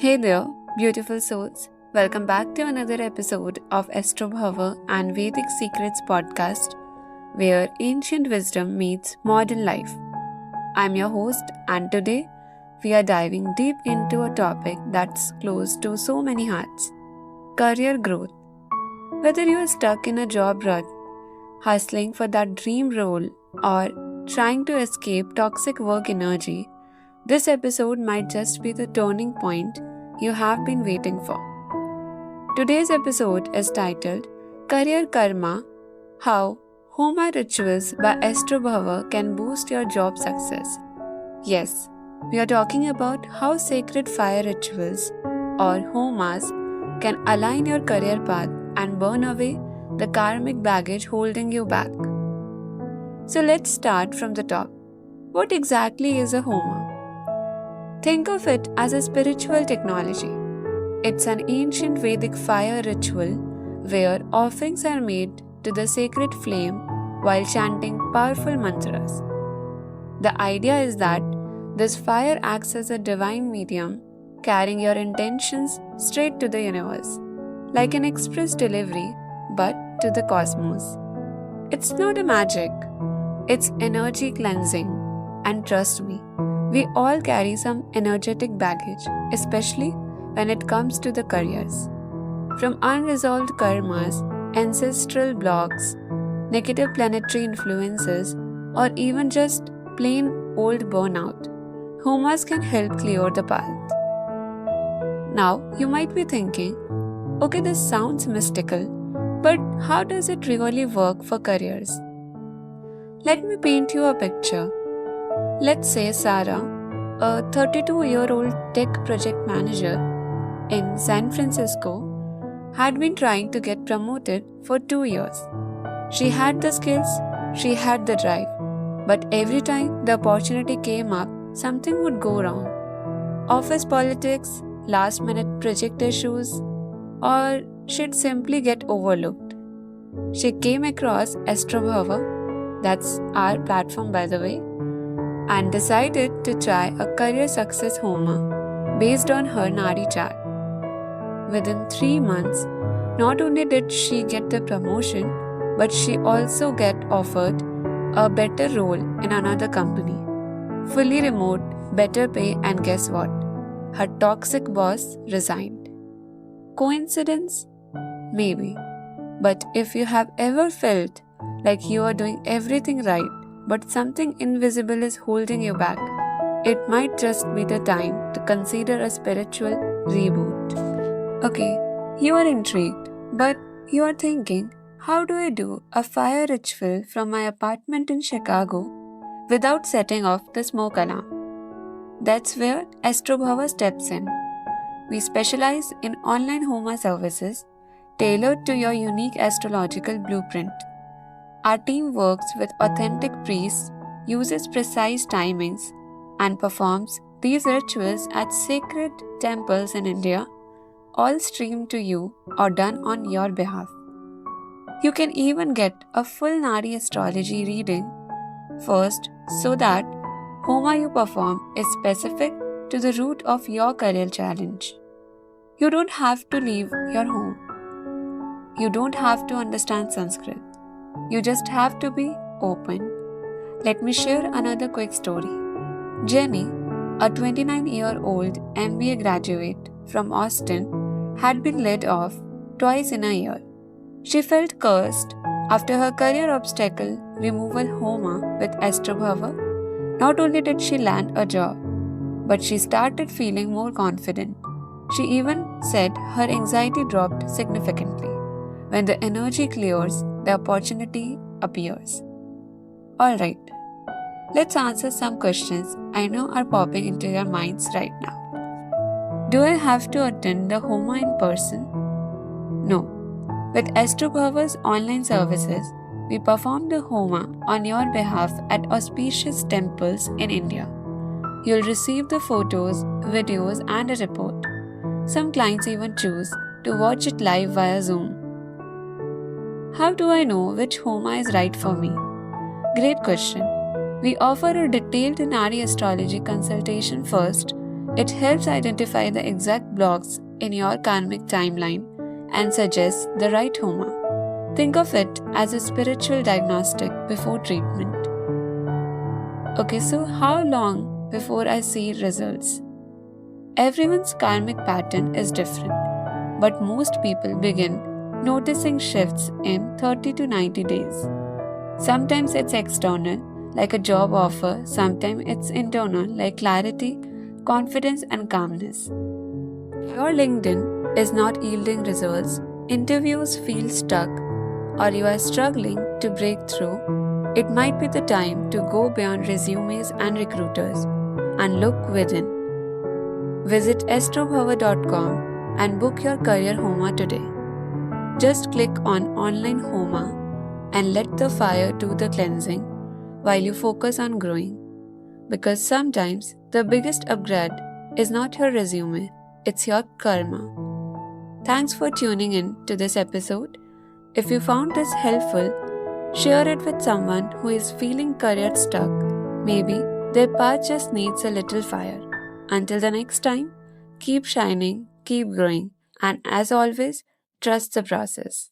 Hey there, beautiful souls. Welcome back to another episode of Astrobhava and Vedic Secrets podcast, where ancient wisdom meets modern life. I'm your host, and today we are diving deep into a topic that's close to so many hearts: career growth. Whether you are stuck in a job rut, hustling for that dream role, or trying to escape toxic work energy, this episode might just be the turning point you have been waiting for. Today's episode is titled Career Karma: How Homa Rituals by Astrobhava Can Boost Your Job Success. Yes, we are talking about how sacred fire rituals, or homas, can align your career path and burn away the karmic baggage holding you back. So let's start from the top. What exactly is a homa? Think of it as a spiritual technology. It's an ancient Vedic fire ritual where offerings are made to the sacred flame while chanting powerful mantras. The idea is that this fire acts as a divine medium, carrying your intentions straight to the universe, like an express delivery, but to the cosmos. It's not a magic, it's energy cleansing. And trust me, we all carry some energetic baggage, especially when it comes to the careers. From unresolved karmas, ancestral blocks, negative planetary influences, or even just plain old burnout, homas can help clear the path. Now, you might be thinking, okay, this sounds mystical, but how does it really work for careers? Let me paint you a picture. Let's say Sarah, a 32-year-old tech project manager in San Francisco, had been trying to get promoted for 2 years. She had the skills, she had the drive, but every time the opportunity came up, something would go wrong. Office politics, last-minute project issues, or she'd simply get overlooked. She came across Astrobhava, that's our platform by the way, and decided to try a career success homa based on her Nadi chart. Within 3 months, not only did she get the promotion, but she also get offered a better role in another company. Fully remote, better pay, and guess what? Her toxic boss resigned. Coincidence? Maybe. But if you have ever felt like you are doing everything right, but something invisible is holding you back, it might just be the time to consider a spiritual reboot. Okay, you are intrigued, but you are thinking, how do I do a fire ritual from my apartment in Chicago without setting off the smoke alarm? That's where Astrobhava steps in. We specialize in online homa services tailored to your unique astrological blueprint. Our team works with authentic priests, uses precise timings, and performs these rituals at sacred temples in India, all streamed to you or done on your behalf. You can even get a full Nadi astrology reading first so that homa you perform is specific to the root of your career challenge. You don't have to leave your home. You don't have to understand Sanskrit. You just have to be open. Let me share another quick story. Jenny, a 29-year-old MBA graduate from Austin, had been laid off twice in a year. She felt cursed after her career obstacle removal homa with Astrobhava. Not only did she land a job, but she started feeling more confident. She even said her anxiety dropped significantly. When the energy clears, the opportunity appears. Alright, let's answer some questions I know are popping into your minds right now. Do I have to attend the homa in person? No. With Astrobhava's online services, we perform the homa on your behalf at auspicious temples in India. You'll receive the photos, videos, and a report. Some clients even choose to watch it live via Zoom. How do I know which homa is right for me? Great question. We offer a detailed Nadi astrology consultation first It helps identify the exact blocks in your karmic timeline and suggests the right Homa. Think of it as a spiritual diagnostic before treatment. Okay, so how long before I see results? Everyone's karmic pattern is different, but most people begin noticing shifts in 30 to 90 days. Sometimes it's external, like a job offer, sometimes it's internal, like clarity, confidence, and calmness. Your LinkedIn is not yielding results, interviews feel stuck, or you are struggling to break through, it might be the time to go beyond resumes and recruiters and look within. Visit astrobhava.com and book your career Homa today. Just click on Online Homa and let the fire do the cleansing while you focus on growing. Because sometimes the biggest upgrade is not your resume, it's your karma. Thanks for tuning in to this episode. If you found this helpful, share it with someone who is feeling career stuck. Maybe their path just needs a little fire. Until the next time, keep shining, keep growing, and as always, trust the process.